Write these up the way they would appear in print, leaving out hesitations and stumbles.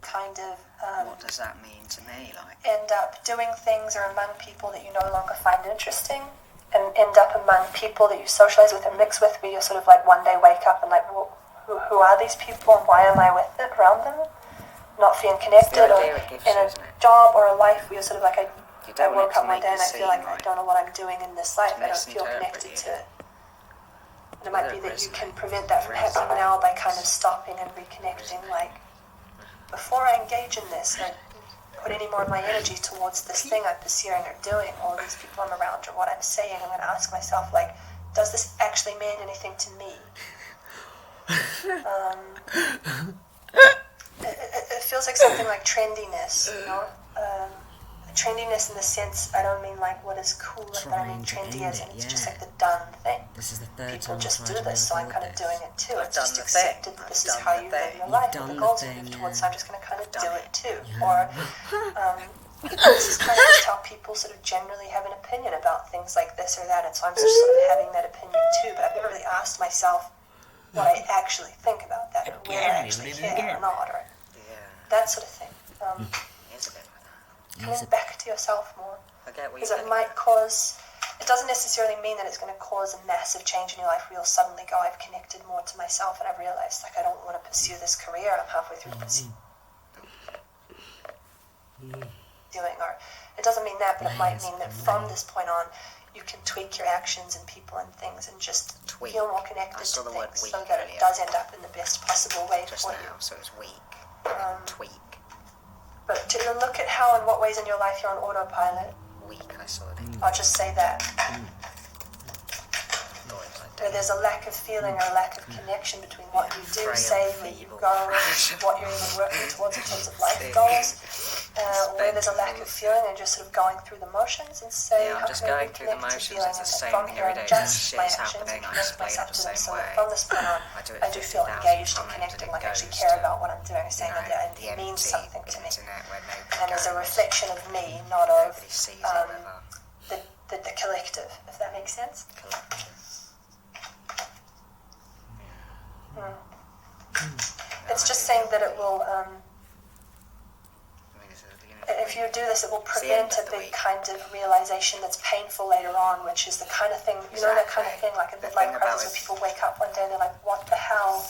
kind of what does that mean to me? Like, end up doing things or among people that you no longer find interesting, and end up among people that you socialize with and mix with, where you sort of like one day wake up and like, well, who are these people and why am I with it around them? Not feeling connected, or in a job or a life where you're sort of like, I woke up one day and I feel like I don't know what I'm doing in this life. I don't feel connected to it. And it might be that you can prevent that from happening now by kind of stopping and reconnecting, like, before I engage in this, I put any more of my energy towards this thing I'm pursuing or doing, or these people I'm around, or what I'm saying. I'm going to ask myself, like, does this actually mean anything to me? It feels like something like trendiness, you know? Trendiness in the sense, I don't mean like what is cool, but I mean trendy as in it's just like the done thing. This is the third People time just I've do tried to this, so I'm record kind of this. doing it too. I've It's just done the accepted thing. that this I've is how done you the live thing. your life, You've and the done goals the you move thing, towards, yeah. so I'm just going to kind of do it too. Yeah. Or this is kind of just how people sort of generally have an opinion about things like this or that, and so I'm just sort of having that opinion too, but I've never really asked myself what I actually think about that, or whether I actually care or not, or that sort of thing. It's a bit like that. Coming back to yourself more. I get what Because you're it might cause, it doesn't necessarily mean that it's going to cause a massive change in your life where you'll suddenly go, I've connected more to myself and I've realized, like, I don't want to pursue this career and I'm halfway through pursuing, or it doesn't mean that, but it might mean that from this point on, you can tweak your actions and people and things and just feel more connected to things so that it does end up in the best possible way just for now, you. so it's weak. Tweak. But to look at how and what ways in your life you're on autopilot, Weak, I saw it. I'll just say that. Where there's a lack of feeling or a lack of connection between what you do, say, where you go, what you're even working towards in terms of life goals, where there's a lack of feeling and just sort of going through the motions and say, I'm how just can I going through the reconnect to motions, feeling, it's the and same from thing here every day, adjust shit my is actions happening, and I connect explain myself it the to them same so way. that from this point on, I do it I do feel 50,000 engaged and times, connected, and like I actually goes care to, about what I'm doing, saying you know, that the it means empty something to me. internet where nobody And there's a goes. reflection of me, not of Nobody sees it ever. the collective, if that makes sense. Collective. It's just saying that it will, if you do this, it will prevent a big kind of realization that's painful later on, which is the kind of thing, you know, that kind of thing, like in midlife crisis, where people wake up one day and they're like, what the hell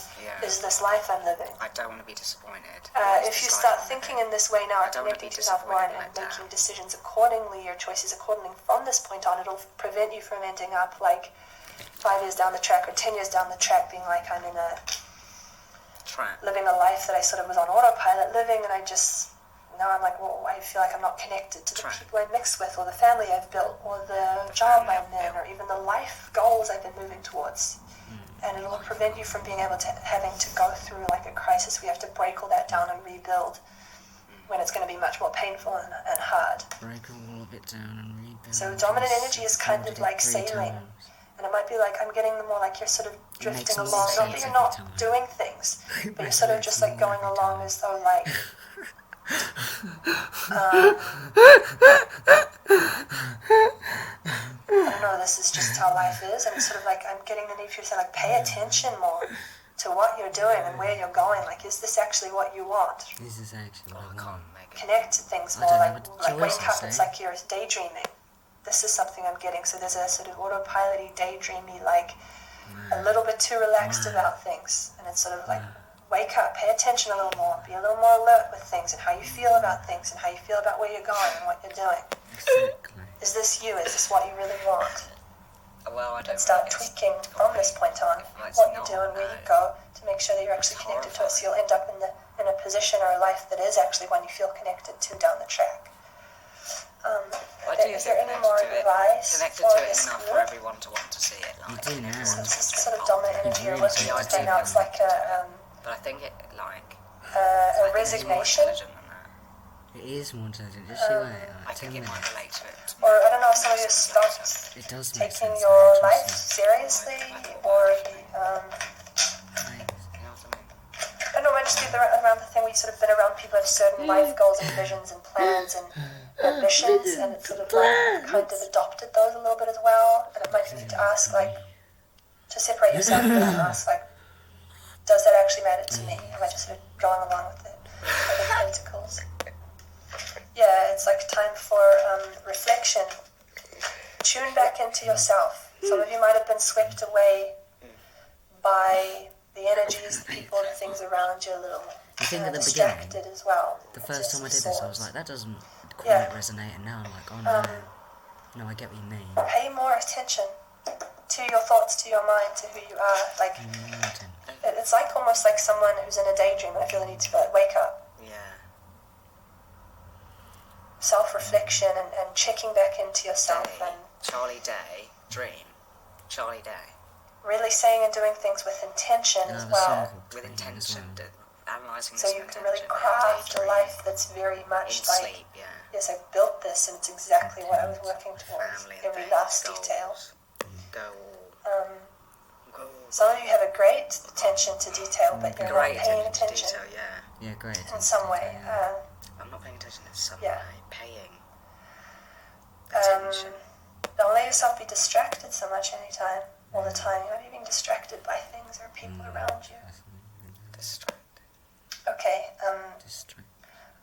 is this life I'm living? I don't want to be disappointed. If you start thinking in this way now, connecting to yourself more and making decisions accordingly, your choices accordingly from this point on, it'll prevent you from ending up like 5 years down the track or 10 years down the track being like, I'm in a living a life that I sort of was on autopilot living, and I just now I'm like, well, I feel like I'm not connected to the people I mix with, or the family I've built, or the job I'm in, or even the life goals I've been moving towards. And it'll prevent you from being able to having to go through like a crisis where you have to break all that down and rebuild, when it's going to be much more painful and hard. Break all of it down and rebuild. So dominant energy is kind of like sailing. And it might be like, I'm getting more like you're sort of drifting along, not that you're not doing things, but you're sort of just like going along as though like, I don't know, this is just how life is, and it's sort of like, I'm getting the need for you to say like, pay attention more to what you're doing and where you're going, like, is this actually what you want? This is actually what I want. Connect to things more, like wake up, it's like you're daydreaming. This is something I'm getting. So there's a sort of autopilot-y, daydreamy, like a little bit too relaxed about things. And it's sort of like, wake up, pay attention a little more, be a little more alert with things and how you feel about things and how you feel about where you're going and what you're doing. Exactly. Is this you? Is this what you really want? Well, I don't And start tweaking from this point on what you do and where you go to make sure that you're actually connected to it, so you'll end up in a position or a life that is actually one you feel connected to down the track. Is there any more advice connected for to it this enough group? for everyone to want to see it. Like, You do now. So it's sort of dominant energy you're working with right now. It's like a but I think it like resignation. It is more intelligent. Just see why. I think it might relate to it. Or I don't know, some of you stopped It does make taking sense. your life seriously, or I don't know, it might just be around the thing where you've sort of been around people who have certain life goals and visions and plans and ambitions, and it's sort of like kind of adopted those a little bit as well. And it might be to ask, like, to separate yourself from that and ask, like, does that actually matter to me? Am I just sort of going along with it? Like, Pentacles. Yeah, it's like time for reflection. Tune back into yourself. Some of you might have been swept away by the energies, the people, the things around you a little. I think at the Distracted beginning, as well. the first time I did this, I was like, that doesn't quite Yeah. resonate, and now I'm like, oh no. No, I get what you mean. Pay more attention to your thoughts, to your mind, to who you are. Like, it's like almost like someone who's in a daydream and I feel the need to like, wake up. Yeah. Self-reflection and checking back into yourself Day. and Charlie Day. Dream. Charlie Day. really saying and doing things with intention And I as have a song well. called With Dream intention. as well. Analysing So this you with can really intention. craft a Daydream. life that's very much In like, sleep, yeah. yes, I built this and it's exactly what I was working towards. Family and Every things, last goals. detail. Go. Go. Some of you have a great attention to detail, but you're Great not paying attention to attention detail, yeah. Yeah, great. in some way. I'm not paying attention in some Yeah. way. Paying Um, attention. Don't let yourself be distracted so much anytime, all the time. You might be being distracted by things or people around you. Distract. Okay, Distract.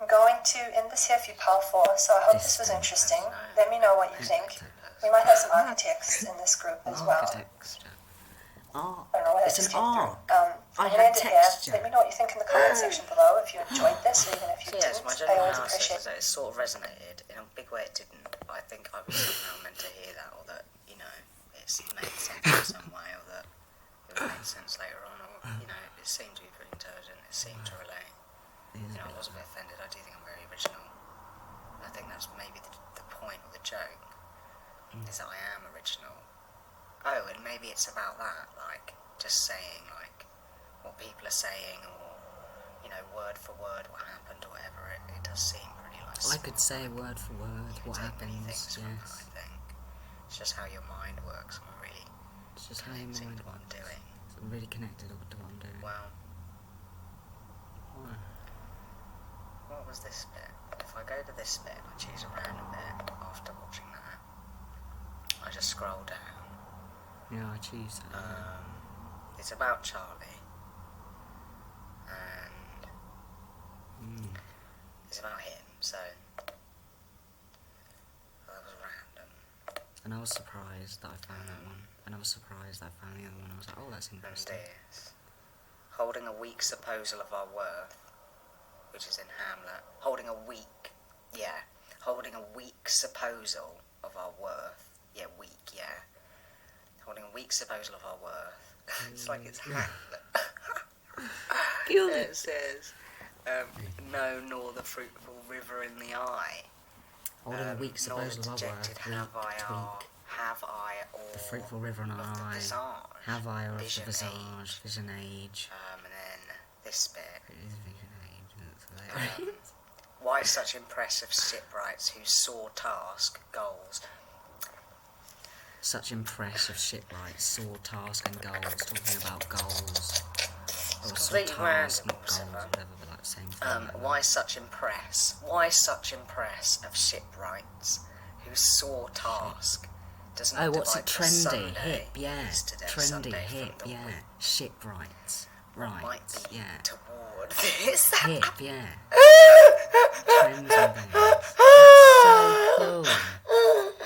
I'm going to end this here for you, Pal 4, so I hope this was interesting. Let me know what you think. We might have some architects in this group as well. Architecture. Oh, I don't know what it's it's an came through. arc. I'm I going to had end it here. texture. Let me know what you think in the comment section below if you enjoyed this or even if you Yes, my didn't. I general always analysis appreciate is that it sort of resonated. In a big way it didn't, but I think I was somehow meant to hear that, or that, you know, it's made sense in some way, or that it would make sense later on, or, you know, it seemed to be pretty intelligent, it seemed to relate. You know, I was a bit offended, I do think I'm very original. I think that's maybe the point of the joke, is that I am original. Oh, and maybe it's about that, like, just saying, like, what people are saying, or, you know, word for word what happened, or whatever, it does seem pretty, like, I could say word for word you can what take many happens, things from that, yes. I think. It's just how your mind works, and I'm really It's just how your connecting mind to what I'm works. doing. I'm really connected to what I'm doing. Well, Why? what was this bit? If I go to this bit, I choose a random bit after watching that. I just scroll down. Yeah, I choose that. It's about Charlie, and it's about him, so that was random. And I was surprised that I found that one. And I was surprised that I found the other one. I was like, oh, that's And interesting. this, holding a weak supposal of our worth, which is in Hamlet. Holding a weak supposal of our worth. Yeah, weak, yeah. Holding a weak supposal of our worth. It's like it's Hamlet. Killed It says, no, nor the fruitful river in the eye. Holding a weak Nor the supposal of our dejected worth. Weak, have I, or The fruitful river in of our the eye. visage. Have I, or of the Vision visage. age. Vision age. And then this bit. It is vision age. That's hilarious. Why such impressive shipwrights whose sore task, goals, Such impressive shipwrights, sore task and goals. Talking about goals. Or It's sore completely task, random, not goals, also. whatever, but like same thing. why such impress of shipwrights whose sore task does not Oh, what's divide it? the Trendy, Sunday hip, yeah. yesterday, Trendy, Sunday hip, from the yeah. week Shipwrights. might Right, be yeah. toward this. Hip, yeah. Trends and things. That's so cool.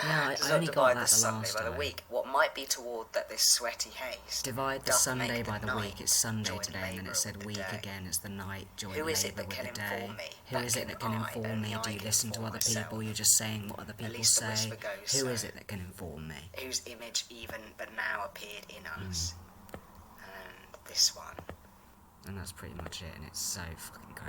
Yeah, Does I not only got divide that the the Sunday last by the time. week. What might be toward that this sweaty haste Divide the doth Sunday make by the night, week. It's Sunday join today, and then labour it said with the week day. again. It's the night. Join Who is it labour that with can the day. inform me? Who is it that can inform me? Only I Do you can listen to inform other myself. people? You're just saying what other people least the say. whisper goes Who so. is it that can inform me? Whose image even but now appeared in us. And this one. And that's pretty much it. And it's so fucking crazy.